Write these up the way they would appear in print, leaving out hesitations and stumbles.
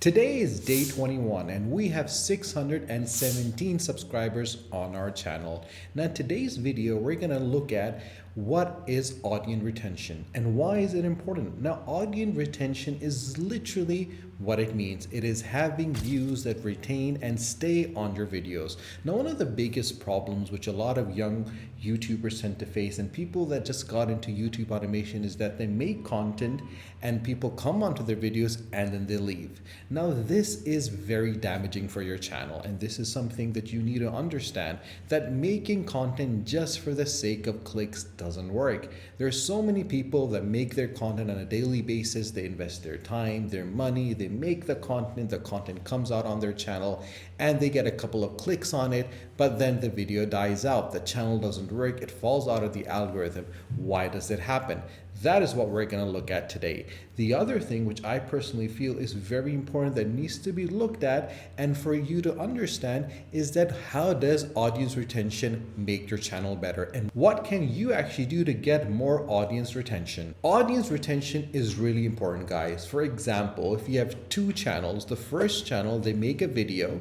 Today is day 21 and we have 617 subscribers on our channel. Now today's video we're going to look at what is audience retention and why is it important. Now audience retention is literally what it means. It is having views that retain and stay on your videos. Now one of the biggest problems which a lot of young YouTubers tend to face and people that just got into YouTube automation is that they make content and people come onto their videos and then they leave. Now this is very damaging for your channel, and this is something that you need to understand, that making content just for the sake of clicks doesn't work. There's so many people that make their content on a daily basis. They invest their time, their money, they make the content comes out on their channel and they get a couple of clicks on it, but then the video dies out. The channel doesn't work, it falls out of the algorithm. Why does it happen? That is what we're going to look at today. The other thing which I personally feel is very important that needs to be looked at and for you to understand is that how does audience retention make your channel better and what can you actually do to get more audience retention? Audience retention is really important, guys. For example, if you have two channels, the first channel, they make a video,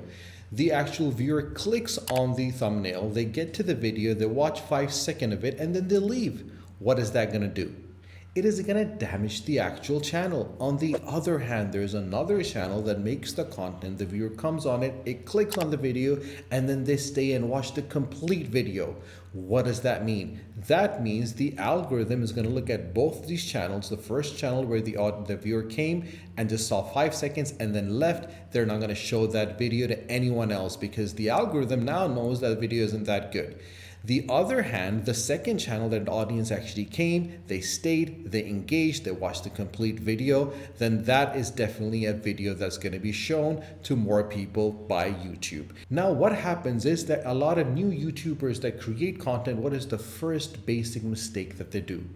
the actual viewer clicks on the thumbnail, they get to the video, they watch 5 seconds of it and then they leave. What is that going to do? It is going to damage the actual channel. On the other hand, there's another channel that makes the content, the viewer comes on it, it clicks on the video, and then they stay and watch the complete video. What does that mean? That means the algorithm is going to look at both these channels. The first channel where the viewer came and just saw 5 seconds and then left, they're not going to show that video to anyone else because the algorithm now knows that the video isn't that good. The other hand, the second channel that the audience actually came, they stayed, they engaged, they watched the complete video, then that is definitely a video that's going to be shown to more people by YouTube. Now, what happens is that a lot of new YouTubers that create content, what is the first basic mistake that they do?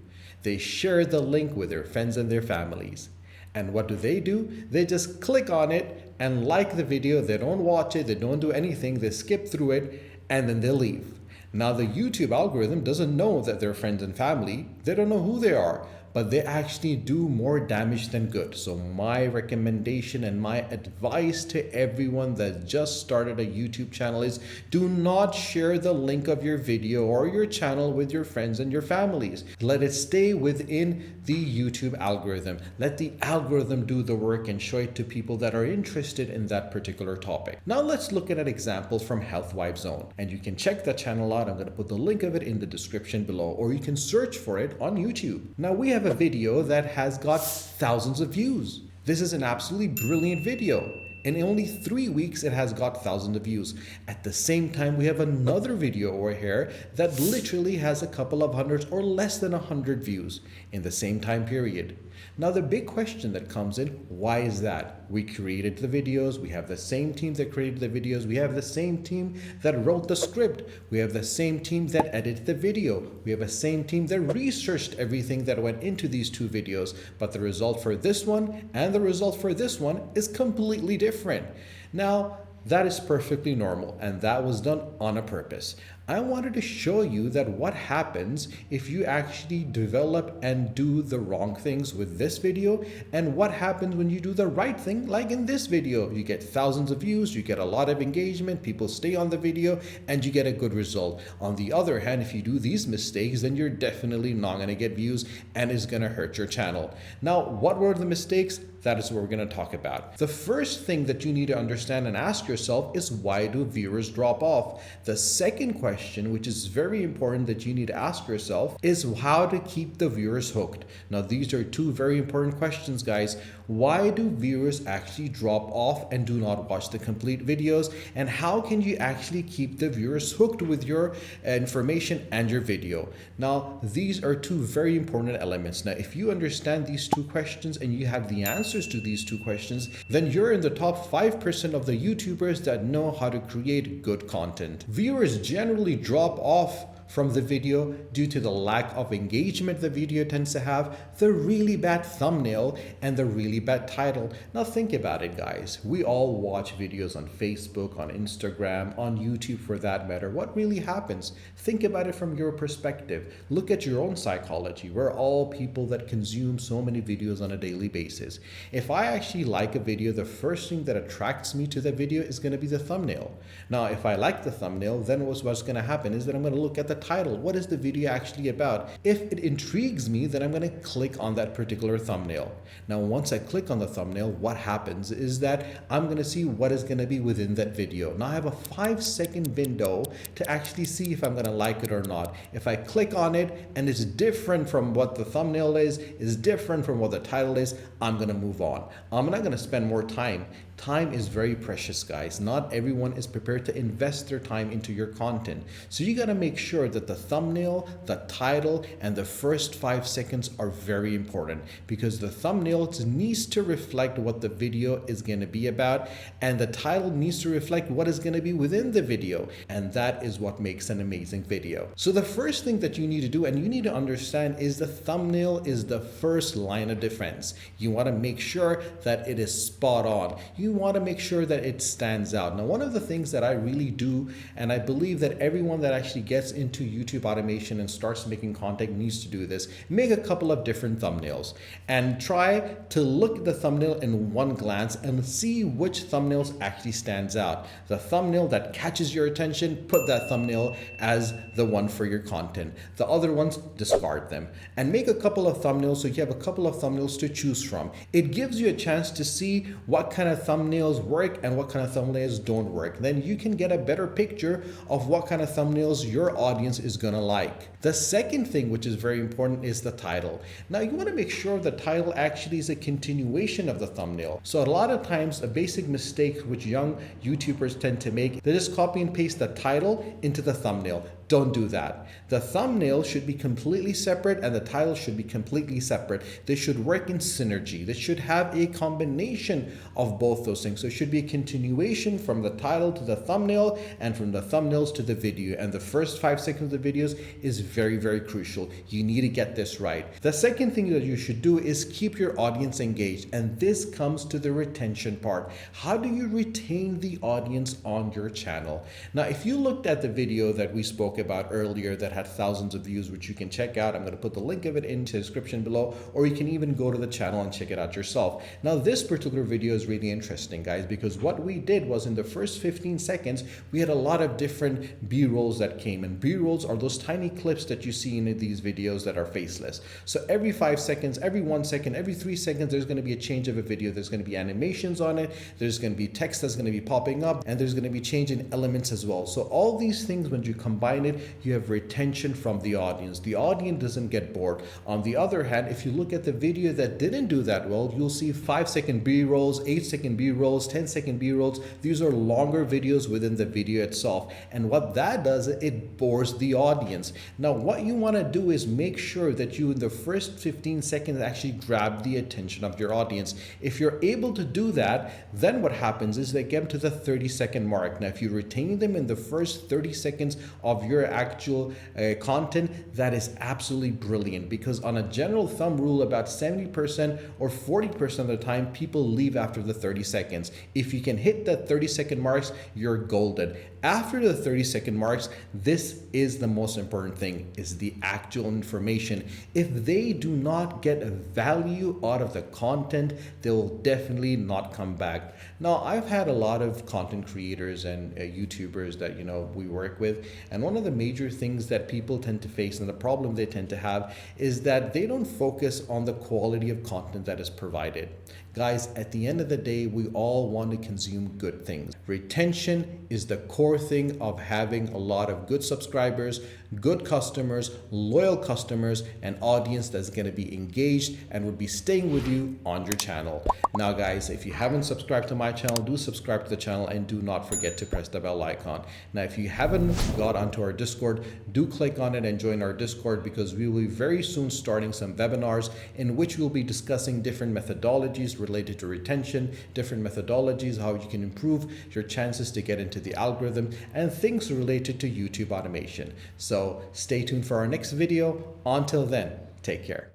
They share the link with their friends and their families. And what do? They just click on it and like the video. They don't watch it, they don't do anything, they skip through it, and then they leave. Now the YouTube algorithm doesn't know that they're friends and family. They don't know who they are, but they actually do more damage than good. So my recommendation and my advice to everyone that just started a YouTube channel is do not share the link of your video or your channel with your friends and your families. Let it stay within the YouTube algorithm. Let the algorithm do the work and show it to people that are interested in that particular topic. Now let's look at an example from Health Vibe Zone. And you can check the channel out. I'm going to put the link of it in the description below, or you can search for it on YouTube. Now we have a video that has got thousands of views. This is an absolutely brilliant video. In only 3 weeks, it has got thousands of views. At the same time, we have another video over here that literally has a couple of hundreds or less than 100 views in the same time period. Now, the big question that comes in, why is that? We created the videos. We have the same team that created the videos. We have the same team that wrote the script. We have the same team that edited the video. We have the same team that researched everything that went into these two videos. But the result for this one and the result for this one is completely different. Now, that is perfectly normal, and that was done on a purpose. I wanted to show you that what happens if you actually develop and do the wrong things with this video, and what happens when you do the right thing, like in this video. You get thousands of views, you get a lot of engagement, people stay on the video, and you get a good result. On the other hand, if you do these mistakes, then you're definitely not going to get views, and it's going to hurt your channel. Now, what were the mistakes? That is what we're going to talk about. The first thing that you need to understand and ask yourself is, why do viewers drop off? The second question, which is very important that you need to ask yourself, is how to keep the viewers hooked. Now, these are two very important questions, guys. Why do viewers actually drop off and do not watch the complete videos? And how can you actually keep the viewers hooked with your information and your video? Now, these are two very important elements. Now, if you understand these two questions and you have the answers to these two questions, then you're in the top 5% of the YouTubers that know how to create good content. Viewers generally drop off from the video due to the lack of engagement the video tends to have, the really bad thumbnail, and the really bad title. Now think about it, guys. We all watch videos on Facebook, on Instagram, on YouTube for that matter. What really happens? Think about it from your perspective. Look at your own psychology. We're all people that consume so many videos on a daily basis. If I actually like a video, the first thing that attracts me to the video is going to be the thumbnail. Now, if I like the thumbnail, then what's going to happen is that I'm going to look at the title. What is the video actually about? If it intrigues me, then I'm going to click on that particular thumbnail. Now, once I click on the thumbnail, what happens is that I'm going to see what is going to be within that video. Now, I have a 5-second window to actually see if I'm going to like it or not. If I click on it and it's different from what the thumbnail is different from what the title is, I'm going to move on. I'm not going to spend more time. Time is very precious, guys. Not everyone is prepared to invest their time into your content. So you got to make sure that the thumbnail, the title, and the first 5 seconds are very important, because the thumbnail needs to reflect what the video is going to be about, and the title needs to reflect what is going to be within the video. And that is what makes an amazing video. So the first thing that you need to do, and you need to understand, is the thumbnail is the first line of defense. You want to make sure that it is spot on. You want to make sure that it stands out. Now, one of the things that I really do, and I believe that everyone that actually gets into YouTube automation and starts making content needs to do this, make a couple of different thumbnails and try to look at the thumbnail in one glance and see which thumbnails actually stands out. The thumbnail that catches your attention, put that thumbnail as the one for your content. The other ones, discard them, and make a couple of thumbnails so you have a couple of thumbnails to choose from. It gives you a chance to see what kind of thumbnails work and what kind of thumbnails don't work. Then you can get a better picture of what kind of thumbnails your audience is gonna like. The second thing, which is very important, is the title. Now, you want to make sure the title actually is a continuation of the thumbnail. So a lot of times, a basic mistake which young YouTubers tend to make, they just copy and paste the title into the thumbnail. Don't do that. The thumbnail should be completely separate and the title should be completely separate. They should work in synergy. They should have a combination of both those things. So it should be a continuation from the title to the thumbnail and from the thumbnails to the video. And the first 5 seconds of the videos is very, very crucial. You need to get this right. The second thing that you should do is keep your audience engaged. And this comes to the retention part. How do you retain the audience on your channel? Now, if you looked at the video that we spoke about earlier that had thousands of views, which you can check out, I'm going to put the link of it into the description below, or you can even go to the channel and check it out yourself. Now, this particular video is really interesting, guys, because what we did was in the first 15 seconds, we had a lot of different B-rolls that came in. B-rolls are those tiny clips that you see in these videos that are faceless. So every 5 seconds, every 1 second, every 3 seconds, there's going to be a change of a video. There's going to be animations on it. There's going to be text that's going to be popping up, and there's going to be change in elements as well. So all these things, when you combine it, you have retention from the audience. The audience doesn't get bored. On the other hand, if you look at the video that didn't do that well, you'll see 5-second B-rolls, 8-second B-rolls, 10-second B-rolls. These are longer videos within the video itself. And what that does, it bores the audience. Now, what you want to do is make sure that you, in the first 15 seconds, actually grab the attention of your audience. If you're able to do that, then what happens is they get to the 30-second mark. Now, if you retain them in the first 30 seconds of your actual content, that is absolutely brilliant, because on a general thumb rule, about 70% or 40% of the time, people leave after the 30 seconds. If you can hit that 30-second marks, you're golden. After the 30-second marks, this is the most important thing, is the actual information. If they do not get value out of the content, they will definitely not come back. Now, I've had a lot of content creators and YouTubers that, we work with, and one of the major things that people tend to face, and the problem they tend to have, is that they don't focus on the quality of content that is provided. Guys, at the end of the day, we all want to consume good things. Retention is the core thing of having a lot of good subscribers, good customers, loyal customers, an audience that's going to be engaged and would be staying with you on your channel. Now, guys, if you haven't subscribed to my channel, do subscribe to the channel and do not forget to press the bell icon. Now, if you haven't got onto our Discord, do click on it and join our Discord, because we will be very soon starting some webinars in which we'll be discussing different methodologies related to retention, different methodologies, how you can improve your chances to get into the algorithm, and things related to YouTube automation. So stay tuned for our next video. Until then, take care.